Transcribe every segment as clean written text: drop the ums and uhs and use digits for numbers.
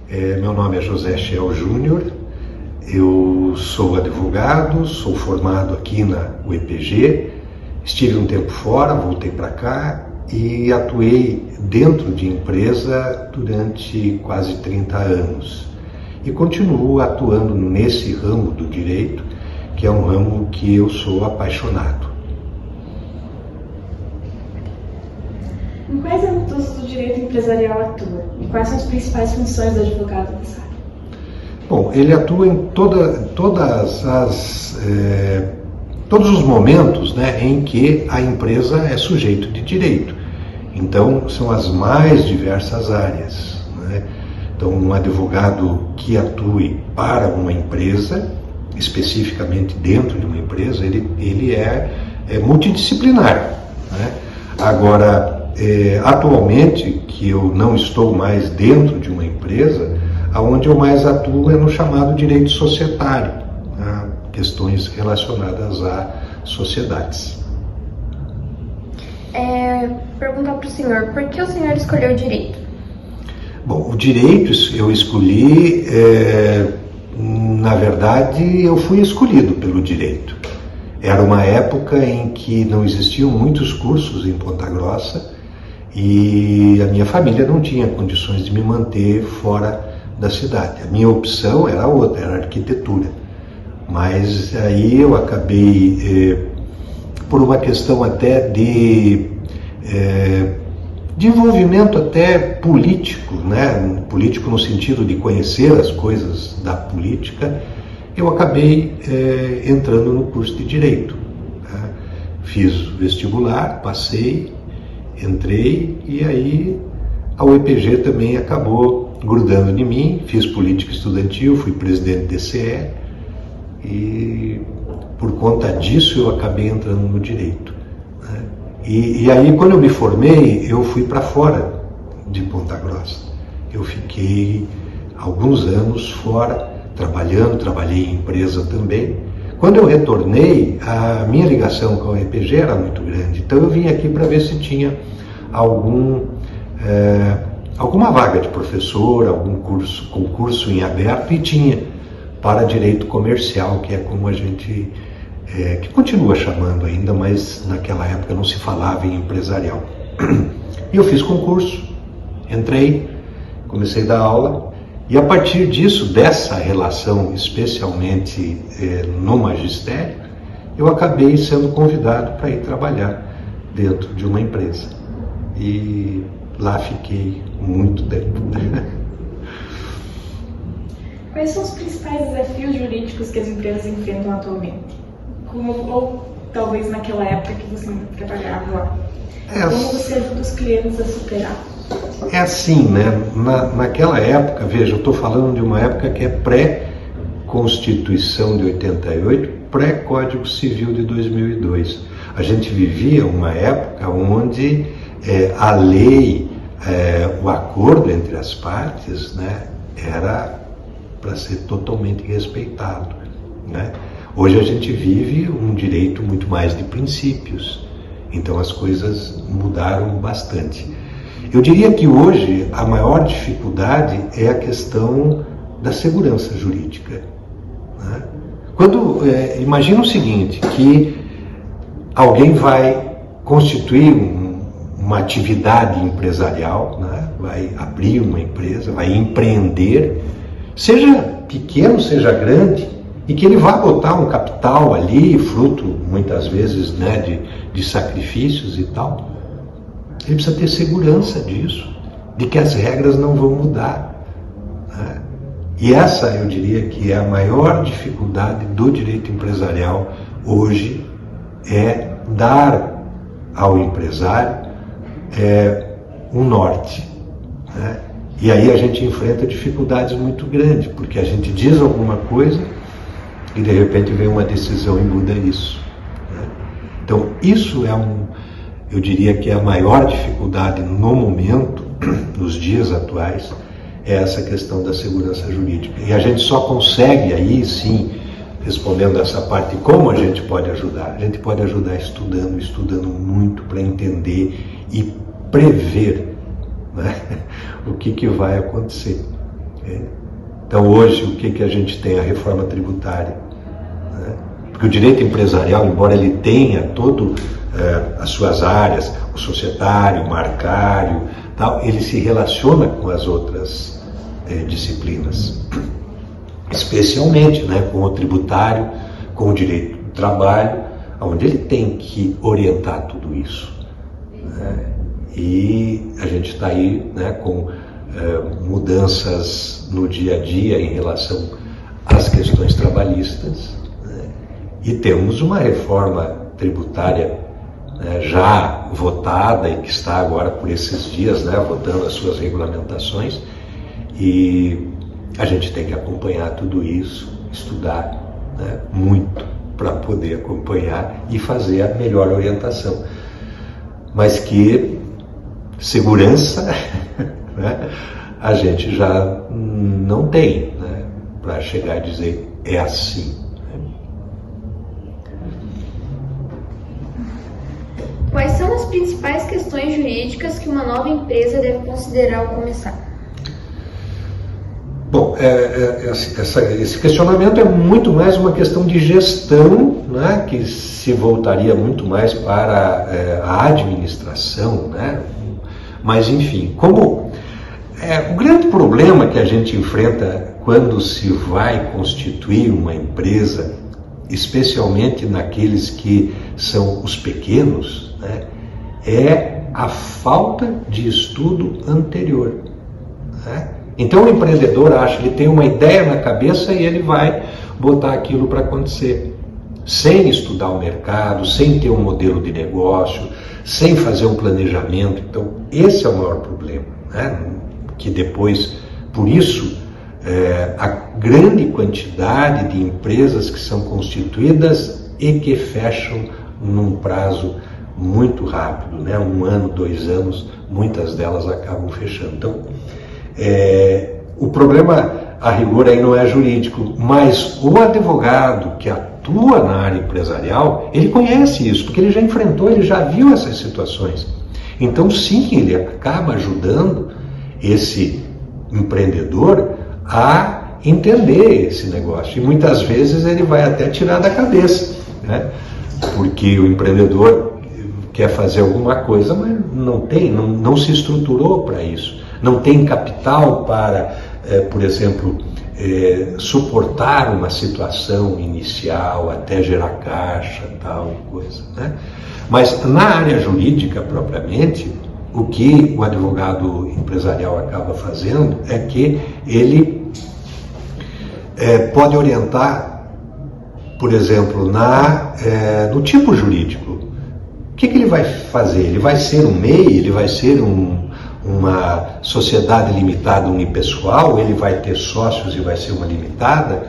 Meu nome é José Schell Júnior, eu sou advogado, sou formado aqui na UEPG, estive um tempo fora, voltei para cá e atuei dentro de empresa durante quase 30 anos. E continuo atuando nesse ramo do direito, que é um ramo que eu sou apaixonado. Em quais âmbitos do direito empresarial atua? E quais são as principais funções do advogado nessa área? Bom, ele atua em todos os momentos, né, em que a empresa é sujeito de direito. Então, são as mais diversas áreas, né? Então, um advogado que atue para uma empresa, especificamente dentro de uma empresa, ele é multidisciplinar, né? Agora, atualmente, que eu não estou mais dentro de uma empresa, aonde eu mais atuo é no chamado direito societário, né? Questões relacionadas a sociedades. Perguntar para o senhor, por que o senhor escolheu o direito? Bom, o direito eu escolhi, na verdade, eu fui escolhido pelo direito. Era uma época em que não existiam muitos cursos em Ponta Grossa e a minha família não tinha condições de me manter fora da cidade. A minha opção era outra, era arquitetura. Mas aí eu acabei, por uma questão até de envolvimento até político, né? Político no sentido de conhecer as coisas da política, eu acabei entrando no curso de Direito. Né? Fiz vestibular, passei, entrei e aí a UEPG também acabou grudando em mim. Fiz política estudantil, fui presidente do DCE e por conta disso eu acabei entrando no Direito. Né? E aí quando eu me formei, eu fui para fora de Ponta Grossa. Eu fiquei alguns anos fora, trabalhei em empresa também. Quando eu retornei, a minha ligação com a UEPG era muito grande, então eu vim aqui para ver se tinha alguma vaga de professor, algum concurso em aberto, e tinha para direito comercial, que é como a gente, que continua chamando ainda, mas naquela época não se falava em empresarial. E eu fiz concurso, entrei, comecei a dar aula, e a partir disso, dessa relação, especialmente no magistério, eu acabei sendo convidado para ir trabalhar dentro de uma empresa. E lá fiquei muito tempo. Quais são os principais desafios jurídicos que as empresas enfrentam atualmente? Ou talvez naquela época que você trabalhava lá? Como você ajuda os clientes a superar? É assim, né? Naquela época, veja, eu estou falando de uma época que é pré-Constituição de 88, pré-Código Civil de 2002. A gente vivia uma época onde a lei, o acordo entre as partes, né, era para ser totalmente respeitado, né? Hoje a gente vive um direito muito mais de princípios, então as coisas mudaram bastante. Eu diria que hoje a maior dificuldade é a questão da segurança jurídica, né? Imagina o seguinte, que alguém vai constituir uma atividade empresarial, né? Vai abrir uma empresa, vai empreender, seja pequeno, seja grande, e que ele vai botar um capital ali, fruto muitas vezes, né, de sacrifícios e tal. Ele precisa ter segurança disso, de que as regras não vão mudar, né? E essa, eu diria que é a maior dificuldade do direito empresarial hoje, é dar ao empresário um norte, né? E aí a gente enfrenta dificuldades muito grandes, porque a gente diz alguma coisa e de repente vem uma decisão e muda isso, né? Então isso eu diria que é a maior dificuldade no momento, nos dias atuais, é essa questão da segurança jurídica. E a gente só consegue aí sim, respondendo essa parte, como a gente pode ajudar? A gente pode ajudar estudando muito para entender e prever, né, o que vai acontecer. Então hoje o que a gente tem? A reforma tributária. Né? Porque o direito empresarial, embora ele tenha todo as suas áreas, o societário, o marcário, tal, ele se relaciona com as outras disciplinas, especialmente, né, com o tributário, com o direito do trabalho, onde ele tem que orientar tudo isso. Né? E a gente está aí, né, com mudanças no dia a dia em relação às questões trabalhistas, né? E temos uma reforma tributária já votada e que está agora por esses dias, né, votando as suas regulamentações, e a gente tem que acompanhar tudo isso, estudar, né, muito para poder acompanhar e fazer a melhor orientação. Mas que segurança né, a gente já não tem, né, para chegar e dizer é assim. Quais são as principais questões jurídicas que uma nova empresa deve considerar ao começar? Bom, esse questionamento é muito mais uma questão de gestão, né, que se voltaria muito mais para a administração, né? Mas enfim, o grande problema que a gente enfrenta quando se vai constituir uma empresa, especialmente naqueles que são os pequenos, né, é a falta de estudo anterior. Né? Então o empreendedor acha que tem uma ideia na cabeça e ele vai botar aquilo para acontecer, sem estudar o mercado, sem ter um modelo de negócio, sem fazer um planejamento. Então esse é o maior problema, né? Que depois, por isso, a grande quantidade de empresas que são constituídas e que fecham num prazo muito rápido, né? 1 ano, 2 anos, muitas delas acabam fechando. Então, o problema, a rigor, aí não é jurídico, mas o advogado que atua na área empresarial, ele conhece isso, porque ele já enfrentou, ele já viu essas situações. Então, sim, ele acaba ajudando esse empreendedor a entender esse negócio. E muitas vezes ele vai até tirar da cabeça, né? Porque o empreendedor quer fazer alguma coisa, mas não se estruturou para isso. Não tem capital para, por exemplo, suportar uma situação inicial até gerar caixa, tal coisa, né? Mas na área jurídica propriamente, o que o advogado empresarial acaba fazendo é que ele pode orientar, por exemplo, no tipo jurídico. O que ele vai fazer? Ele vai ser um MEI? Ele vai ser uma sociedade limitada unipessoal? Ele vai ter sócios e vai ser uma limitada?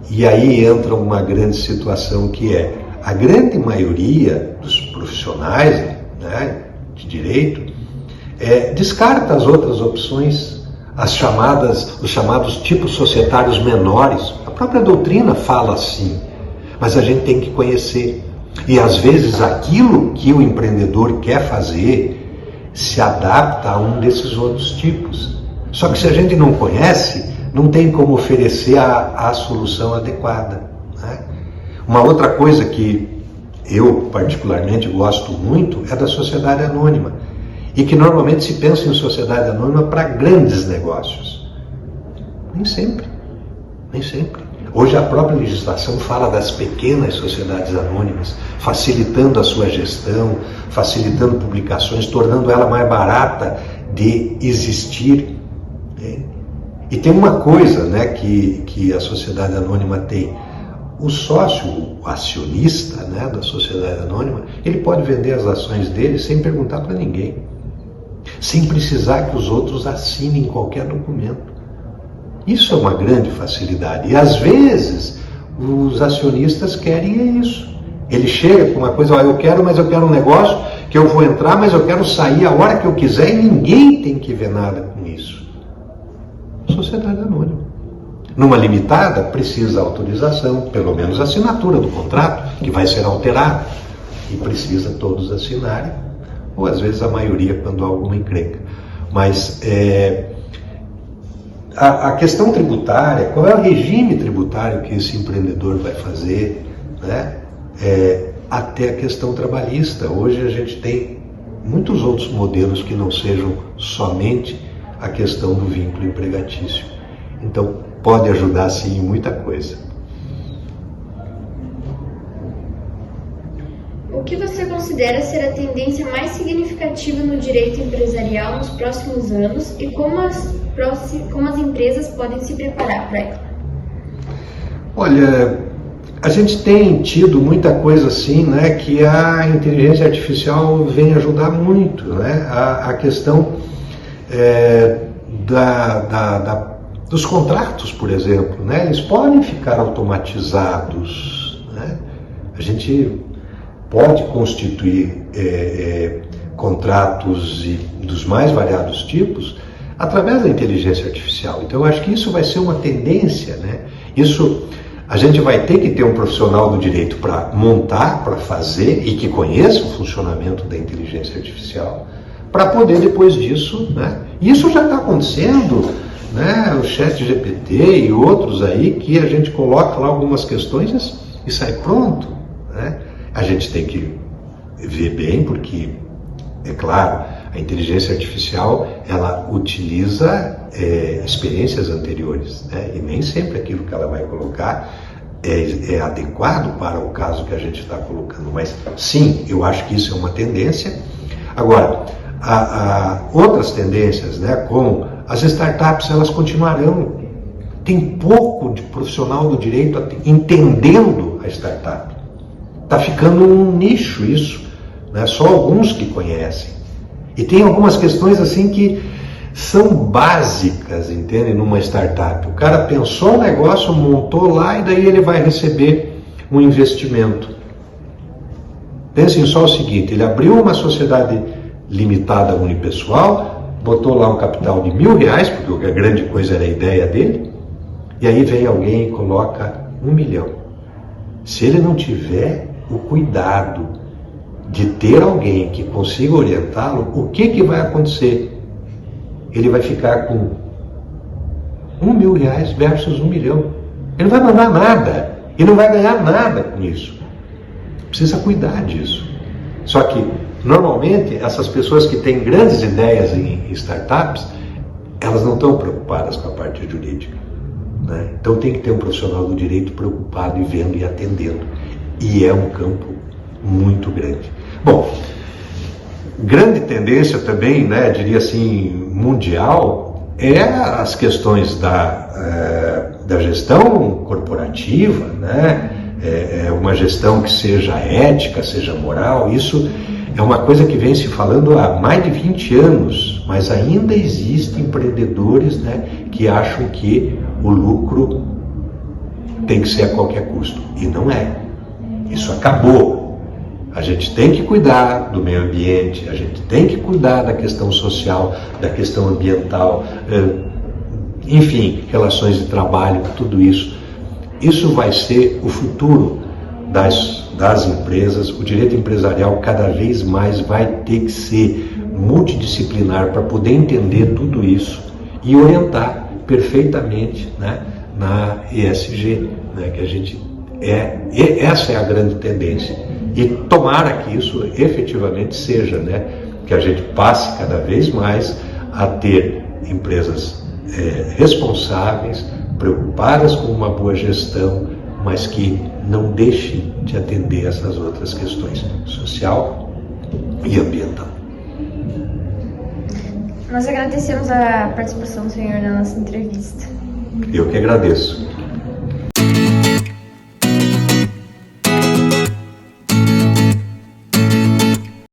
E aí entra uma grande situação que é a grande maioria dos profissionais, né, de direito descarta as outras opções, os chamados tipos societários menores. A própria doutrina fala assim, mas a gente tem que conhecer. E às vezes aquilo que o empreendedor quer fazer se adapta a um desses outros tipos. Só que se a gente não conhece, não tem como oferecer a solução adequada, né? Uma outra coisa que eu particularmente gosto muito é da sociedade anônima, e que normalmente se pensa em sociedade anônima para grandes negócios. Nem sempre. Hoje a própria legislação fala das pequenas sociedades anônimas, facilitando a sua gestão, facilitando publicações, tornando ela mais barata de existir. E tem uma coisa, né, que a sociedade anônima tem. O sócio, o acionista, né, da sociedade anônima, ele pode vender as ações dele sem perguntar para ninguém, sem precisar que os outros assinem qualquer documento. Isso é uma grande facilidade. E às vezes os acionistas querem isso. Ele chega com uma coisa, eu quero um negócio que eu vou entrar, mas eu quero sair a hora que eu quiser e ninguém tem que ver nada com isso. Sociedade anônima. Numa limitada, precisa autorização, pelo menos assinatura do contrato, que vai ser alterado, e precisa todos assinarem, ou às vezes a maioria quando há alguma encrenca. Mas a questão tributária, qual é o regime tributário que esse empreendedor vai fazer, né? Até a questão trabalhista. Hoje a gente tem muitos outros modelos que não sejam somente a questão do vínculo empregatício. Então, pode ajudar sim em muita coisa. O que você considera ser a tendência mais significativa no direito empresarial nos próximos anos e como as empresas podem se preparar para ela? Olha, a gente tem tido muita coisa assim, né, que a inteligência artificial vem ajudar muito, né? A questão dos contratos, por exemplo, né? Eles podem ficar automatizados, né? A gente pode constituir contratos dos mais variados tipos através da inteligência artificial. Então, eu acho que isso vai ser uma tendência, né? Isso, a gente vai ter que ter um profissional do direito para montar, para fazer e que conheça o funcionamento da inteligência artificial, para poder, depois disso, né? Isso já está acontecendo, né? O ChatGPT e outros aí, que a gente coloca lá algumas questões e sai pronto, né? A gente tem que ver bem, porque, é claro, a inteligência artificial, ela utiliza experiências anteriores, né? E nem sempre aquilo que ela vai colocar é adequado para o caso que a gente está colocando. Mas, sim, eu acho que isso é uma tendência. Agora, outras tendências, né, como as startups, elas continuarão. Tem pouco de profissional do direito entendendo a startup. Está ficando um nicho isso, né? Só alguns que conhecem. E tem algumas questões assim que são básicas, entende? Numa startup. O cara pensou um negócio, montou lá e daí ele vai receber um investimento. Pensem só o seguinte, ele abriu uma sociedade limitada unipessoal, botou lá um capital de R$1.000, porque a grande coisa era a ideia dele, e aí vem alguém e coloca R$1 milhão. Se ele não tiver o cuidado de ter alguém que consiga orientá-lo, o que vai acontecer? Ele vai ficar com R$1.000 versus 1 milhão. Ele não vai mandar nada, ele não vai ganhar nada com isso. Precisa cuidar disso. Só que, normalmente, essas pessoas que têm grandes ideias em startups, elas não estão preocupadas com a parte jurídica, né? Então tem que ter um profissional do direito preocupado e vendo e atendendo. E é um campo muito grande. Bom, grande tendência também, né, diria assim, mundial, é as questões da gestão corporativa, né? Uma gestão que seja ética, seja moral. Isso é uma coisa que vem se falando há mais de 20 anos, mas ainda existem empreendedores, né, que acham que o lucro tem que ser a qualquer custo. E não é. Isso acabou. A gente tem que cuidar do meio ambiente, a gente tem que cuidar da questão social, da questão ambiental, enfim, relações de trabalho, tudo isso. Isso vai ser o futuro das empresas. O direito empresarial cada vez mais vai ter que ser multidisciplinar para poder entender tudo isso e orientar perfeitamente, né, na ESG, né, que a gente essa é a grande tendência. E tomara que isso efetivamente seja, né, que a gente passe cada vez mais a ter empresas responsáveis, preocupadas com uma boa gestão, mas que não deixem de atender essas outras questões, social e ambiental. Nós agradecemos a participação do senhor na nossa entrevista. Eu que agradeço.